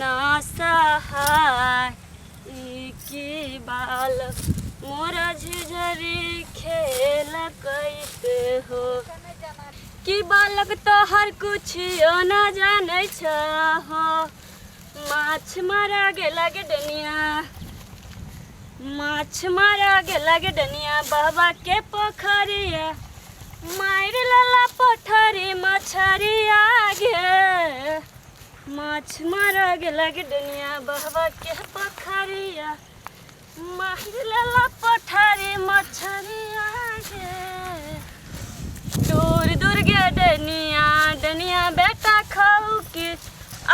ना सहाय की बाल मोरा झिझरी खेल कैसे हो कि बालक तो हर कुछ न जाने हो माछ मारा गेला गे डनिया माछ मारा गेला गे डनिया बाबा के पोखरिया मार लला पथरी मछरिया गे माछ मारा गेला गे डनिया बाबा के पोखरिया मार लला पथरी मछरिया गे दूर दूर गे डनिया डनिया बेटा खाऊ की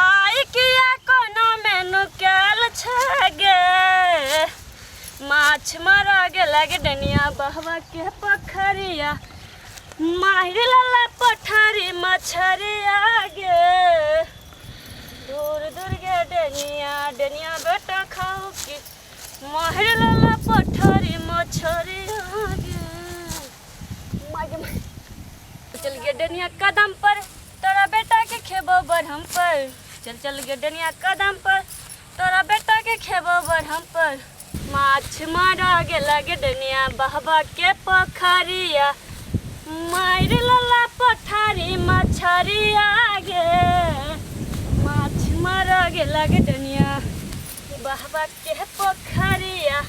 आई किया कोनो मेनू कैल छगे माछ मारा गेला गे डनिया बहवा के पोखरिया मार लला पथरी मछरिया गे दूर दूर गे डनिया डनिया बेटा खाऊ की मार लला पथरी मछरिया गे चल गे डनिया कदम पर तोरा बेटा के खेबो बढ़म पर चल चल गे डनिया कदम पर तोरा बेटा के खेबो बढ़म पर माछ मारा गेला गे डनिया बहवा के पोखरिया मार लला पथरी मछरिया गे माछ मारा गेला गे डनिया बहवा के पोखरिया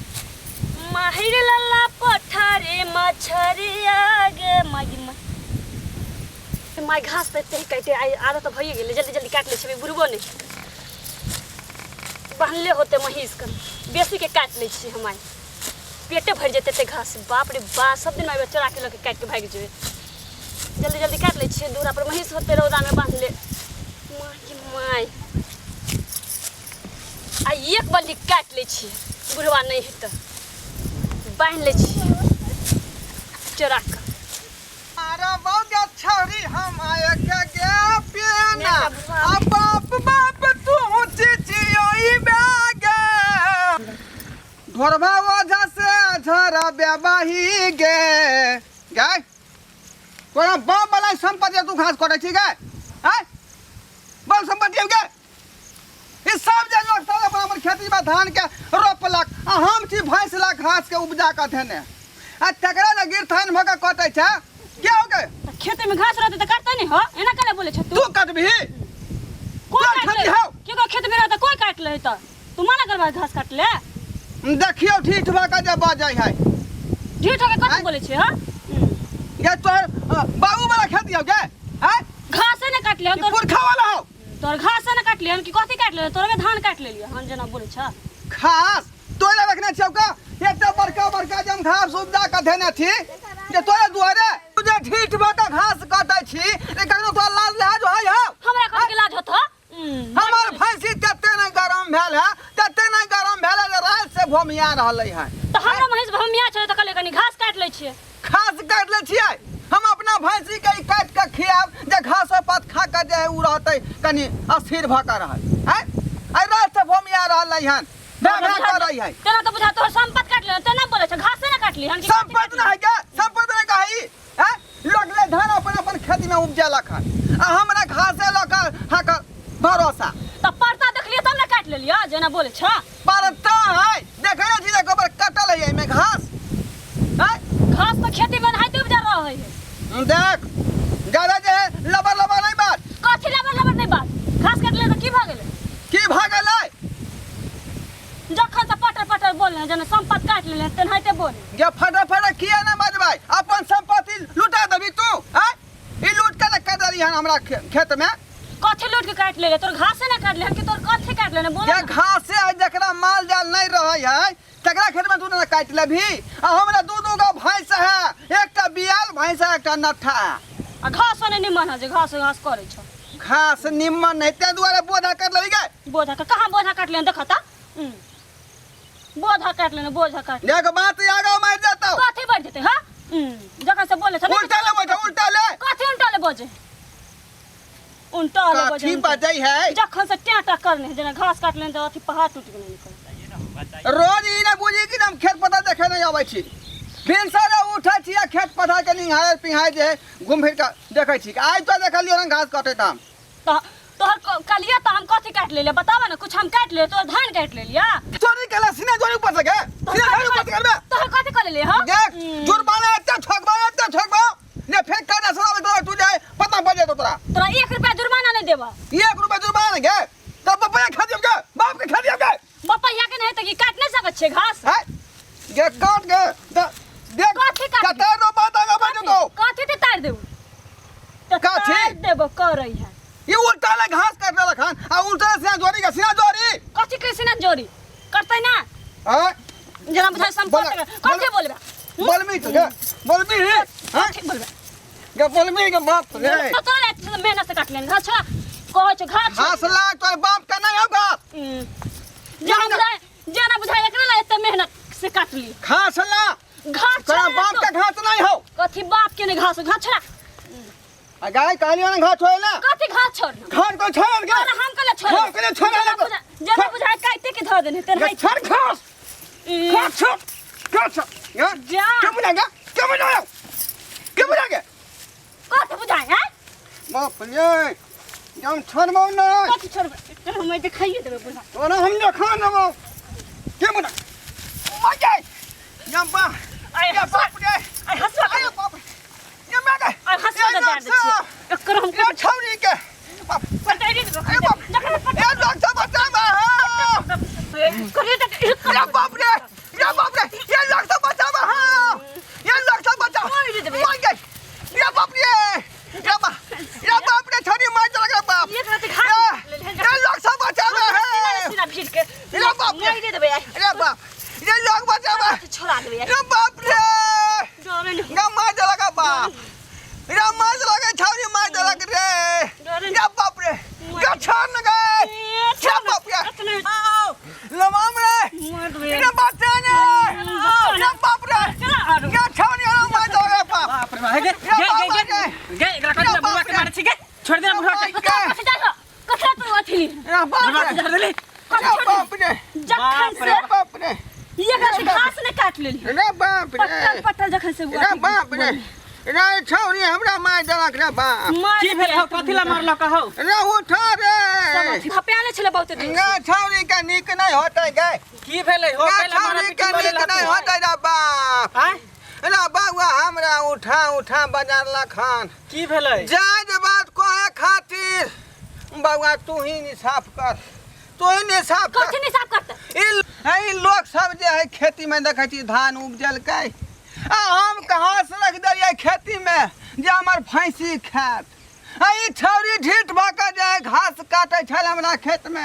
मार लला पथरी मछरिया गे माय घास पे तेल काटे आदत तो भइए गेले जल्दी जल्दी काट ले छबे बुरबो नहीं बांधले होते महीस कर बेसी के काट ले छी हमाय पेटे भर जेते ते घास बाप रे बा सब दिन में चरा के लके काट के भाग जेबे जल्दी जल्दी काट ले छी दूरा पर महीस होते रौदा में बांध ले माय आ एक बल्ली काट ले छी बुढ़वा नहीं है तो बांध ले छी चरा के अरे बहुत छौरी हम आए के गे पियाना अब बाप तू चिचियोई बेगे ढोरबा वजह से झरा बेबाही गे गाय कोना बाप वाला संपत्ति तू घास काटे छी गे हैं बल संपत्ति गे ई सब जे लोग सारा बराबर खेती में धान के रोपलक आ हम छी भैंस ला घास के उपजा के थेने आ तकरा ल गिरथान भगा कटे छ क्या हो गए खेत में घास रहते तो काटता नहीं हो एना कले बोले छ तू काटबी कोई काट ले क्यों खेत में रहता कोई काट ले तो तू मना करबा घास काट ले देखियो ठीक भका जब बाजै है ढीठ होके कत बोले छ ह ये तोर बाबू वाला खेत दियो गे हैं घास ने काट ले तोर पुरखा वाला हो तोर घास ने काट ले हम की कथि काट ले तोर में धान काट ले लिया हम जना बोले छ खास तोरे रखने छौ का एकटा बड़का बड़का जम घास उपजा के देने थी जे तोरे दुआरे तुझे ढीठ भका घास काटै छी लेकिन तो लाज लाज होय हो हमरा कह के लाज होत हमर भैंसी तते नहीं गरम भेल है तते नहीं गरम भेल है रात से भोमिया रहलै है तो हमरा महिष भमिया छ त कले कनी घास काट ले छिए घास काट ले छिए हम अपना भैंसी के काट के खियाब जे घास पात खा के जे उ रहतै कनी अस्थिर भका रहल हैं आई रात से भोमिया रहलै हन बेघा करई है तेना तो बुझा तोर संपत काट ले तेना बोले छ घास ने काट ली हम संपत नहीं है क्या संपत नहीं कही हैं लोग ले धान अपन अपन खेती में उपजेलक हन आ हमरा घासे लका हाका भरोसा त परता देख लिए तब ने काट ले लिया जना बोले छ परता है देखै छी जे गोबर कटल है एमे घास हैं घास तो खेती में हाइते उपजा रह है देख ज्यादा जे लबर लबर नहीं बात कथि लबर लबर नहीं बात घास काट ले त की भ गेले की भ गेलै जखन से पटर पटर बोले जना संपत काट ले तेन हाइते बोले जे फटा फटा किया ना बजबै अपन संपत्ति लुटा देबी तू हैं ई लूट के कर दली हन हमरा खेत में कथि लूट के काट ले तोर घास ने काट ले हम कि तोर कथि काट ले बोले जे घासे है जकरा माल जाल नहीं रहै है तकरा खेत में तू ना काट लेबी आ हमरा दू दू गो भैंस है एकटा बियाल भैंस है एकटा नठा है आ घास ने निमन है जे घास घास करे छ घास निम्मन नहीं ते दुआरे बोझा कर लेबी गे बोझा का कहां बोझा काट ले देखता बोझा काट ले बोझा काट देख बात आगे मार जाता कथि बढ़ जते हां जखन से बोले छ उल्टा ले कथि उल्टा ले बोझे उल्टा ले बोझे काठी बजै है जखन से टाटा करने जना घास काट ले तो अथि पहाड़ टूट गेल निकल रोज ई ना बुझी कि हम खेत पता देखे नहीं आबै छी भिनसरे उठै छी खेत पथा के निहार पिहाय जे घूम फिर के देखै छी आज तो देखलियो ना घास काटे दाम तो तोहर कलिया तो हम कथी काट ले बतावा ना कुछ हम काट ले तो धान काट ले लिया चोरी केला सीना जोरी ऊपर से के सीना जोरी ऊपर से करबे तोहर कथी कर ले हो देख जुर्माना इतना ठोकबा ने फेंक कर ना सुनावे तो तू जाए पता पड़ जाए तो तोरा 1 रुपया जुर्माना नहीं देबा 1 रुपया जुर्माना के तब पप्पा खा दियो के बाप के खा दियो के पपैया के नहीं तो की काट नहीं सकत छे घास है गे काट के देख कथी काट कतर रो बात आगे बढ़ तो कथी ते तार देबो कथी? तार देबो कर रही है ये उल्टा ले घास काट रहा खान आ उल्टा सीना जोरी का सीना जोरी कथी कैसे ना जोड़ी करते ना हां जना बुझाई संपर्क कथी बोलबा बोलमी तो के बोलमी रे हां कथी बोलबा के बोलमी के बाप रे तो तोरे मेहनत से काट लेन घास छोड़ा कहो छ घास घास ला तो बाप का नहीं होगा जना बुझाई एकरा ला एते मेहनत से काट ली घास ला घास तेरा बाप का घास नहीं हो कथी बाप के ने घास छोड़ा आ गाय कालिया ने घास छोड़े ना कथी घास छोड़ घास को छोड़ के अरे हम कले छोड़ घास के छोड़ ले जना बुझाई काटे के धर देने तेरे छोड़ घास घास छोड़ यार जा क्या बुलाएगा क्या बुलाएगा कथी बुझाई है बाप रे हम छोड़बो ना कथी छोड़ हम दिखाइए देबे बुझा तो ना हम देखा ना वो क्या बुला मजे यम्बा आई बाप रे आई हंसवा अरे बाप ये मैं गए आई हंसवा दे दे छी एकर हम ये छौरी के बाप पटाई दे अरे बाप ये लोग सब बचा बा करे तक ये बाप रे ये लोग सब बचा बा ये लोग सब बचा मजे ये बाप रे छौरी मार चला गया बाप ये खाते खा ये लोग सब बचा बा सीना भीड़ के ये बाप नहीं दे देबे अरे बाप ये लोग बचा बा छोड़ा देबे ये बाप रे डरे नहीं ना मार चला गया बाप ये मार चला गया छौरी मार चला रे ये बाप रे क्या छोड़ न गए क्या बाप रे लमाम रे मार देबे ये बच्चा ने ये बाप रे क्या छौरी मार चला गया बाप बाप रे गे एकरा कर दे बुआ के मारे छी गे छोड़ दे बुआ के कथी जानो कथी तू अथी ये बाप बुआ के रे छोड़ दे ले बाप रे जखन से बाप रे ये घर घास ने काट लेली रे बाप रे पट्टल जखन से रे बाप रे रे छौरी हमरा मार देलक रे बाप की भेल हो कथि ला मारल कहौ रे उठा रे हप्याले छले बहुत दिन गा छौरी के निक नहीं होतै गे की भेलै हो गा कैला मारा छौरी पिटी के बोले निक नहीं होतै रे बाप आय रे बाबा हमरा उठा बाजार लखन की भेलै जायज बात कोहे खातिर बाबा तू ही इंसाफ कर तू ही इंसाफ कर कथी नहीं साफ करते ई लोग सब जे है खेती में देखै छी धान उपजलकै आ हम कहाँ से रख दिए खेती में जे हमर भैंसी खात आ ई छौरी ढीठ भऽ कऽ जे घास काटै छल हमरा खेत में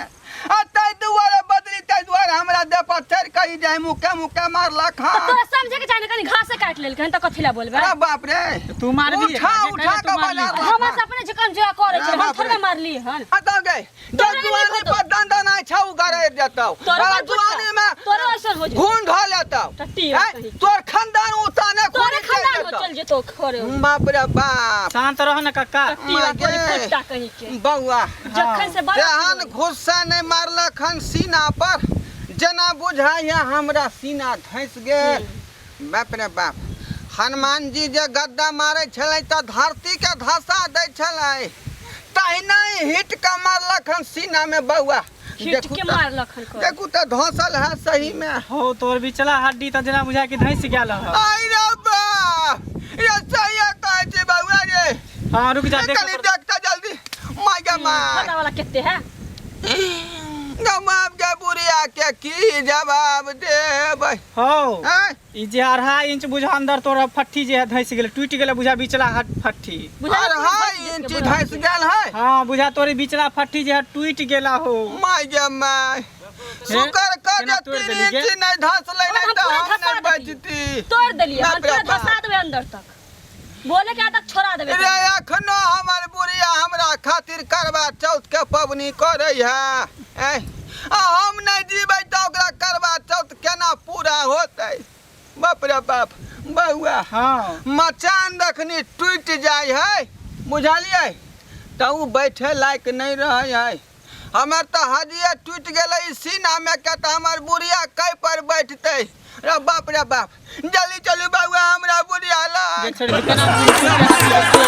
आ तै दुआरे बदली तै दुआरे हमरा देह पर चढ़ कऽ जाय मुक्का मारलक तो तोरा समझे के चाहे कनी घास से काट लेल त कथी ला बोलबे अरे बाप रे तू मार दिए उठा के बाजार हम अपने जकन जे करे छै हम थोड़े मारली हन अतौ गए तो जुआनी पर दंडन आइ छौ गरे जतौ तोरा जुआनी में तोरा ऐसन हो जे घून ढ लेतौ टट्टी तोर खानदान उताने तोरे खानदान हो चल जेतो खरे बाप रे बाप शांत रह न काका टट्टी फट्टा कहीं के बउआ जखन से बड़ा एहन गुस्सा नहीं मारलक हन सीना पर जना बुझाइया हमरा सीना धंस गेल बाप रे बाप हनुमान जी जे गद्दा मारे छलै त धरती के धसा दै छलै तहिना हिट के मारलक हन सीना में बउआ हिट के मारलक हन को देखू त धसल है सही में हो तोर बिचला हड्डी त जना बुझा के धैस गेल ह आई रे बाप ये सही कहै छै बउआ रे हां रुक जा देख कनी देखता जल्दी माय खाता वाला कितने है गमाब के बुढ़िया के की जवाब देबै हो हैं ई जे 2.5 इंच बुझा अंदर तोरा फट्ठी जे है धैस गेल टूट गेल बुझा बिचला हट फट्ठी और हाय इंची धस गेल है हां बुझा तोरे बिचला फट्ठी जे है टूट गेला हो माय गे माय शुकर कर केना जे तोड़ 3 देली गे? इंची नहीं धसलै हम नहीं त पूरा हम धसा नहीं देली। बचती तोड़ देलिए हम बाप रे पूरा बाप। धसा देबे अंदर तक बोले के तक छोड़ा देबे रे एखनो हमर बुढ़िया हमरा खातिर करवा चौथ के पबनी करे है आ हम नहीं जीबै त ओकरा करवा चौथ केना पूरा होतै बाप रे बाप बउआ हां मचान दखनी टूट जाय है बुझलिए त उ बैठे लायक नहीं रहे है हमर त हजिए टूट गेलै सीना में के त हमर बुढ़िया कै पर बैठते रे बाप जल्दी चलू बउआ हमरा बुढ़िया ला देख छोड़ केना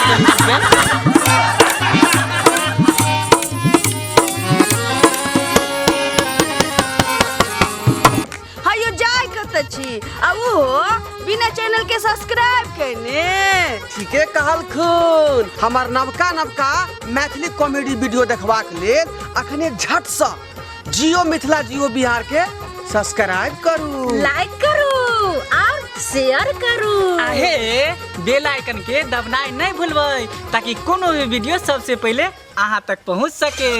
रही आ वो बिना चैनल के सब्सक्राइब करने। ठीके कहल खून। हमार नवका नवका मैथिली कॉमेडी वीडियो देखबाक लेल अखने झट सँ जियो मिथिला जियो बिहार के सब्सक्राइब करू, लाइक करू और शेयर करू। आहे बेल आइकन के दबनाइ नहीं भूलबै ताकि कोनो भी वीडियो सबसे पहले अहाँ तक पहुँच सके।